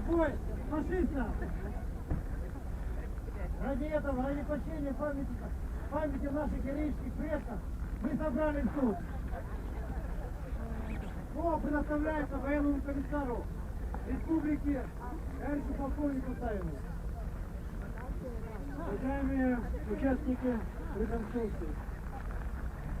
Бой фашистов! Ради этого, ради почтения памяти наших героических предков мы собрались тут. Слово предоставляется военному комиссару Республики товарищу полковнику Саеву. Уважаемые участники реконструкции,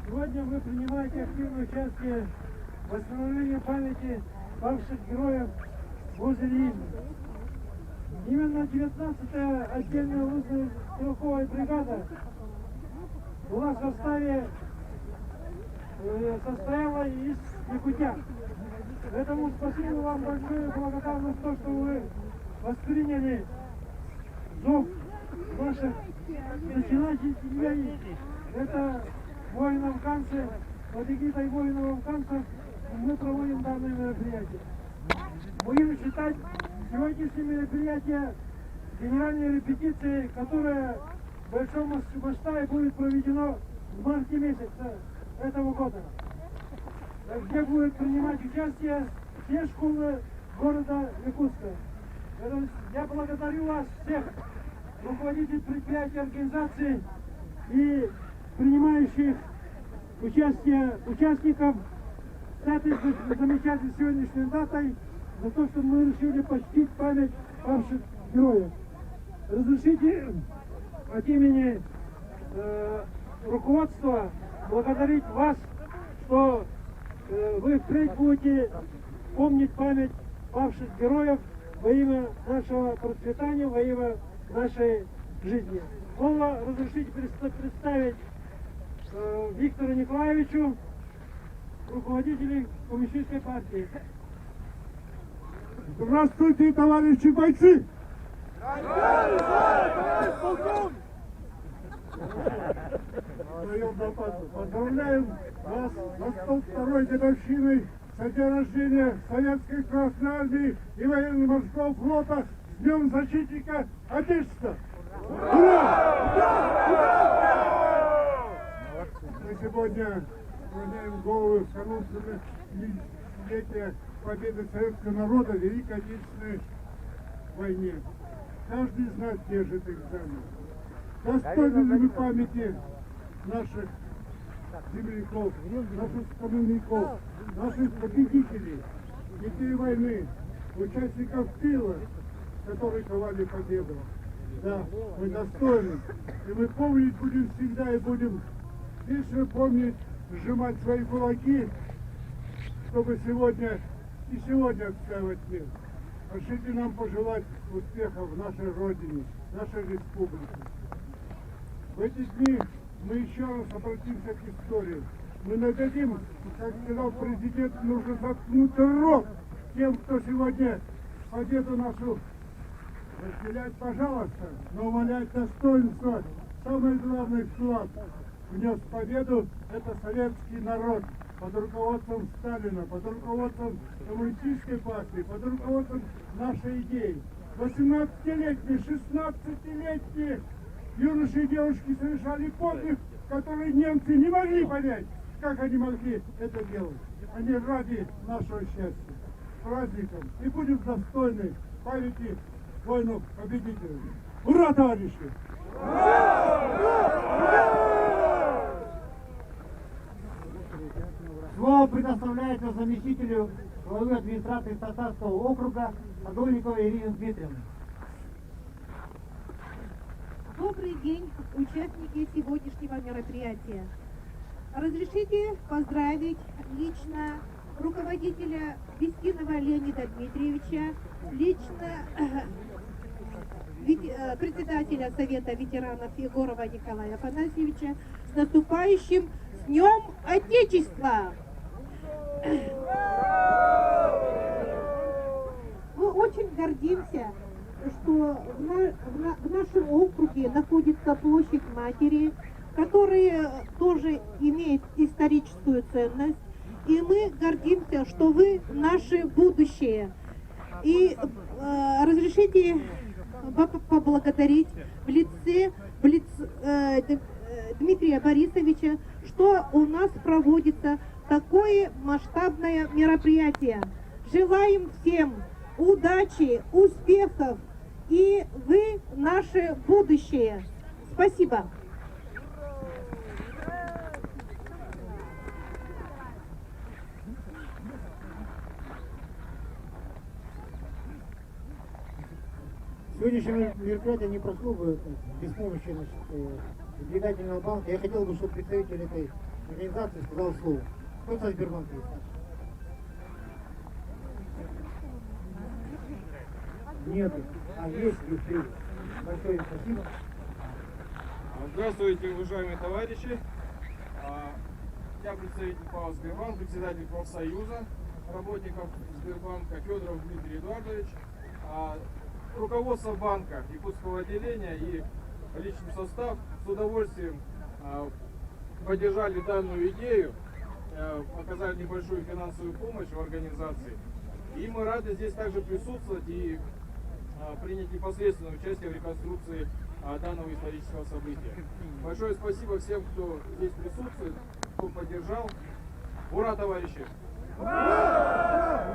сегодня вы принимаете активное участие в восстановлении памяти павших героев возле Ильина. Именно 19-я отдельная лыжно-стрелковая бригада была в составе состояла из якутян. Поэтому спасибо вам большое, благодарность за то, что вы восприняли зов наших начинателей. Это воины-афганцы, под эгидой воинов-афганцев мы проводим данное мероприятие. Будем считать сегодняшнее мероприятие генеральной репетиции, которая в большом масштабе будет проведено в марте месяце этого года, где будут принимать участие все школы города Якутска. Я благодарю вас всех, руководителей предприятий, организаций и принимающих участие участников с этой замечательной сегодняшней датой, за то, что мы решили почтить память павших героев. Разрешите от имени руководства благодарить вас, что вы впредь будете помнить память павших героев во имя нашего процветания, во имя нашей жизни. Слово разрешите представить Виктору Николаевичу, руководителю коммунистической партии. Здравствуйте, товарищи бойцы! Поздравляем вас с 102-й годовщиной со дня рождения Советской Красной Армии и Военно-Морского флота с Днем Защитника Отечества! Ура! Мы сегодня склоняем голову в канун летия победы советского народа в Великой Отечественной войне. Каждый из нас держит экзамен. Достойны ли мы памяти наших земляков, наших коммунников, наших победителей, детей войны, участников тыла, которые ковали победу? Да, мы достойны. И мы помнить будем всегда и будем вечно помнить, сжимать свои кулаки, чтобы сегодня отстаивать мир. Пошлите нам пожелать успехов в нашей Родине, нашей Республике. В эти дни мы еще раз обратимся к истории. Мы нададим, как сказал президент, нужно заткнуть рот тем, кто сегодня победу нашу разделять, пожалуйста, но умалять достоинство. Самый главный вклад внес победу — это советский народ. Под руководством Сталина, под руководством коммунистической партии, под руководством нашей идеи. 18-летние, 16-летние юноши и девушки совершали подвиг, который немцы не могли понять, как они могли это делать. Они ради нашего счастья. С праздником! И будем достойны памяти воинов-победителей. Ура, товарищи! Слово предоставляется заместителю главы администрации Татарского округа Садовниковой Ирине Дмитриевне. Добрый день, участники сегодняшнего мероприятия. Разрешите поздравить лично руководителя Вестинова Леонида Дмитриевича, лично председателя Совета ветеранов Егорова Николая Афанасьевича с наступающим Днем Отечества! Мы очень гордимся, что в нашем округе находится площадь Матери, которая тоже имеет историческую ценность. И мы гордимся, что вы наше будущее. И разрешите поблагодарить в лице Дмитрия Борисовича, что у нас проводится такое масштабное мероприятие. Желаем всем удачи, успехов, и вы наше будущее. Спасибо. Сегодняшнее мероприятие не прошло бы без помощи сберегательного банка. Я хотел бы, чтобы представитель этой организации сказал слово. Кто со Сбербанка есть? Нет. Есть. Большое спасибо. Здравствуйте, уважаемые товарищи. Я представитель ПАО «Сбербанк», председатель профсоюза работников Сбербанка Федоров Дмитрий Эдуардович. Руководство банка, якутского отделения и личный состав с удовольствием поддержали данную идею, оказали небольшую финансовую помощь в организации. И мы рады здесь также присутствовать и принять непосредственное участие в реконструкции данного исторического события. Большое спасибо всем, кто здесь присутствует, кто поддержал. Ура, товарищи! Ура!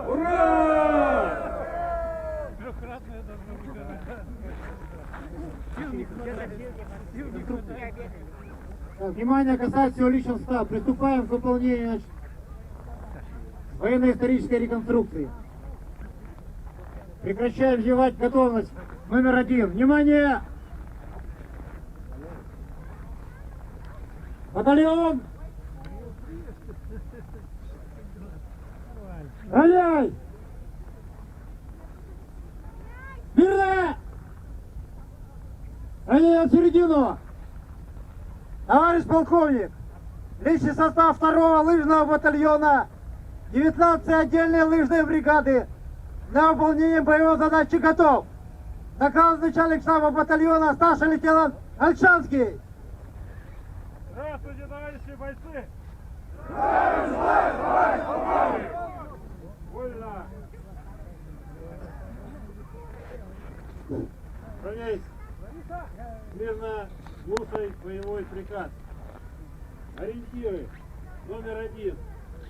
Ура! Ура! Внимание, касается всего личного состава. Приступаем к выполнению военно-исторической реконструкции. Прекращаем вживать готовность. Номер 1. Внимание! Батальон! Равняй! Мирно! Равняй в середину! Товарищ полковник! Личный состав 2-го лыжного батальона 19-й отдельной лыжной бригады на выполнение боевой задачи готов. Наказ начальник штаба батальона старший лейтенант Альшанский. Здравствуйте, товарищи бойцы! Вольно! Равняйся! Мирно слушай боевой приказ. Ориентиры. Номер 1.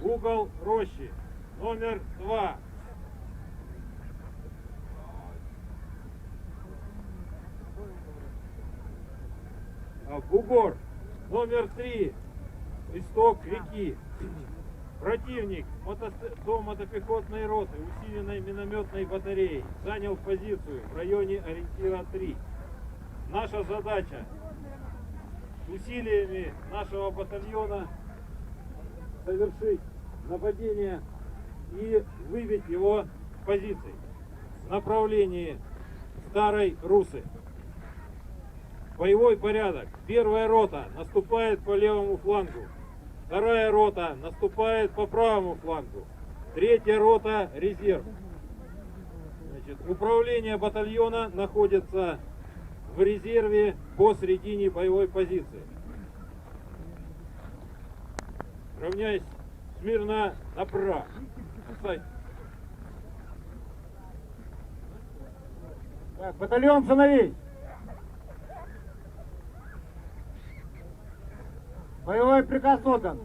Угол рощи. Номер 2. Бугор. Номер 3. Исток реки. Противник до мотопехотной роты усиленной минометной батареей занял позицию в районе ориентира 3. Наша задача усилиями нашего батальона совершить нападение и выбить его с позиций в направлении Старой Русы. Боевой порядок. 1-я рота наступает по левому флангу. 2-я рота наступает по правому флангу. 3-я рота резерв. Управление батальона находится в резерве посредине боевой позиции. Равняйся смирно направо. Так, батальон сыновей. Боевой приказ отдан.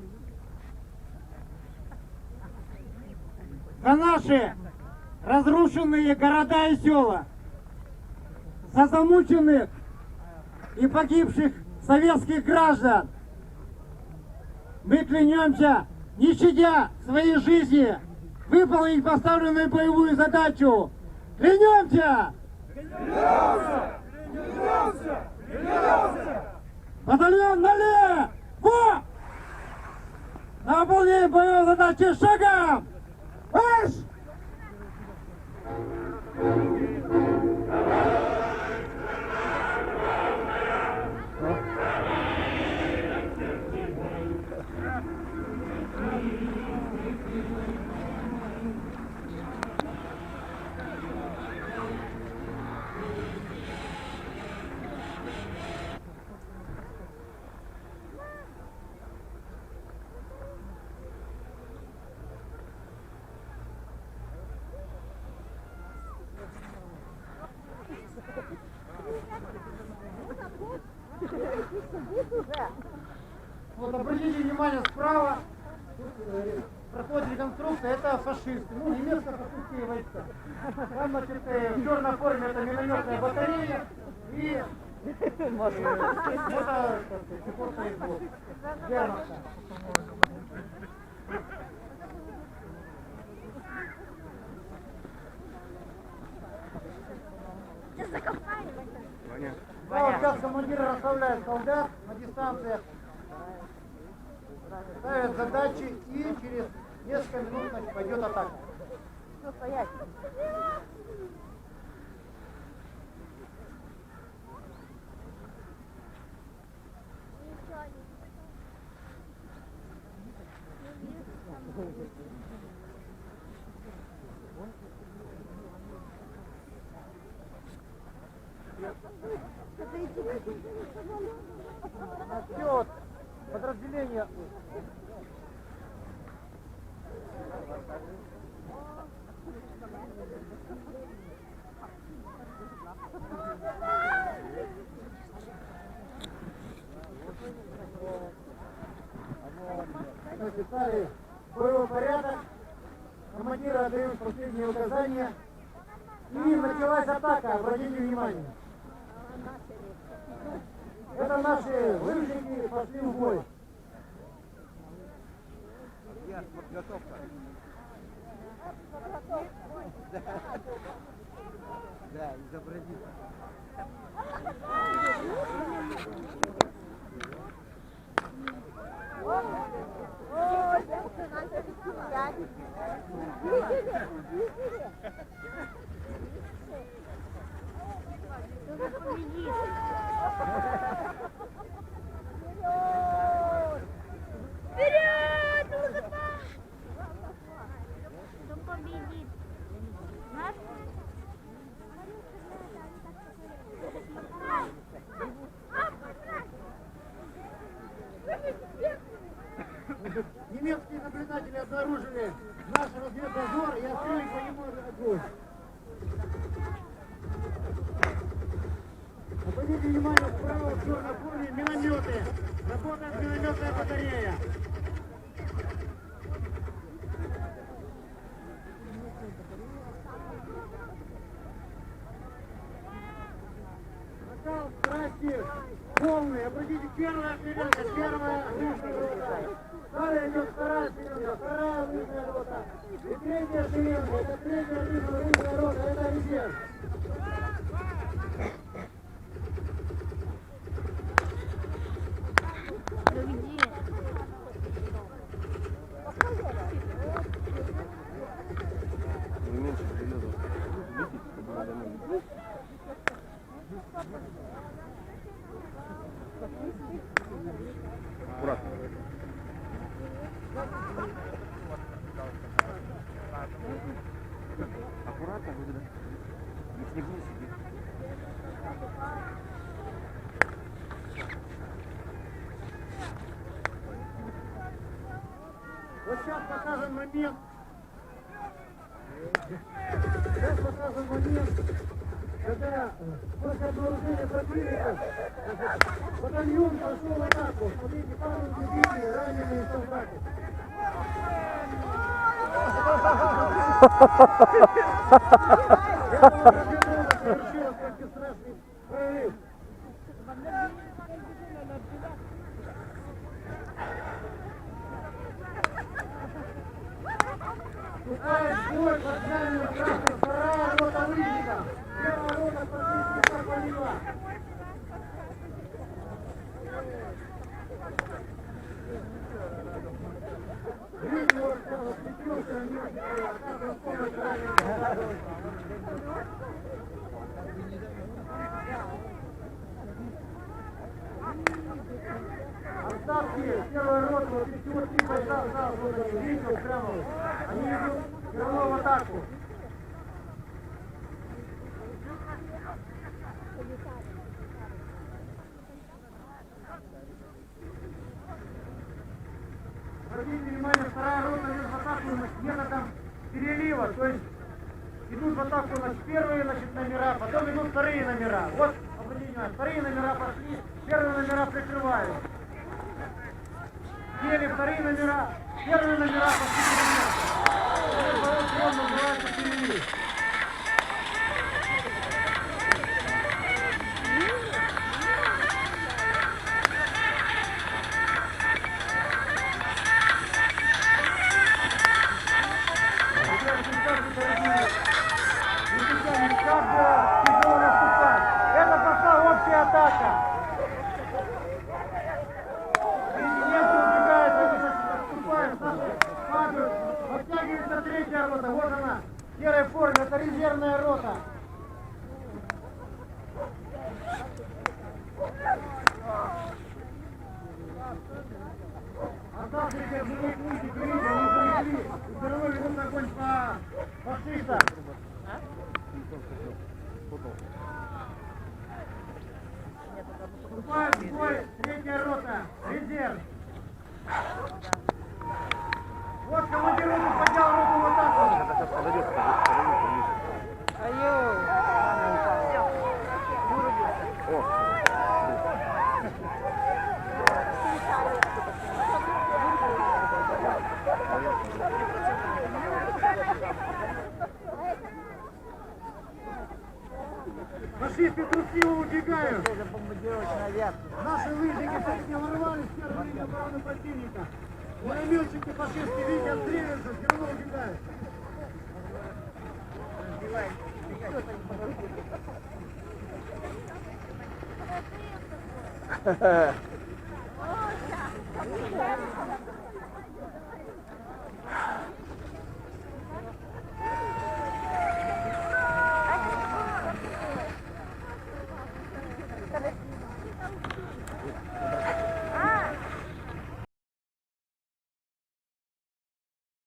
За наши разрушенные города и села, за замученных и погибших советских граждан мы клянемся, не щадя своей жизни, выполнить поставленную боевую задачу. Клянемся! Клянемся! Клянемся! Клянемся! Батальон налево! Во! На выполнение боевой задачи шагом! Марш! Вот обратите внимание, справа тут, проходит реконструкция, это фашисты, ну, немецко-фашистские войска. Там, значит, в черной форме это минометная батарея и это пехотный взвод. Вермахта. Да, вот сейчас командиры расставляют солдат на дистанциях, ставят задачи и через несколько минут, значит, пойдет атака. Все, стоять. Вперед! Подразделение! Написали боевой порядок, командиры отдают последние указания, и началась атака, обратите внимание. Это наши лыжники пошли в бой. Подготовка. Да, изобразить. Вперед! Кто победит? Наш? Немецкие наблюдатели обнаружили наш разведдозор и открыли по нему огонь. Обратите внимание, справа в черной форме минометы. Работает минометная батарея. Накал страсти полный. Обратите, первая передача, первая лыжная рота. Далее идет вторая передача, вторая лыжная рота. И третья передача, это третья лыжная рота, это резерв. Аккуратно. Аккуратно, да. Не снегни себе. Вот сейчас покажем момент. Сейчас покажем момент, когда после обнаружения противника батальон пошел в атаку. Смотрите, падают убитые, раненые солдаты. Это разведрота совершила почти страшный прорыв. Вступает в бой под знамением красных, вторая рота лыжников. Первая рота фашистских повалила. Видно, что впечатлился немножко, как он помощь раненым. Остатки первой роты, вот эти вот три бойца сразу видел прямо, они идут все равно в атаку. Обратите внимание, вторая рота идет в атаку методом перелива, то есть идут в атаку первые номера, потом идут вторые номера. Вот, обратите внимание, вторые номера пошли, первые номера прикрывают. заняли вторые номера, первые номера пошли вперед. Фронт называется «Впереди». Это пошла общая атака. Немцы убегают, отступают, падают. Подтягивается третья рота. Вот она, в серой форме. Это резервная рота. Оставшиеся живых мультик, видите, они залегли. И все равно ведут огонь по фашистам. Вступает в бой третья рота, резерв. Вот командир роты поднял роту в атаку. Фашисты трусливо убегают. Наши лыжники не ворвались в первую линию обороны противника. Минометчики фашистские видят, стреляются, все равно убегают.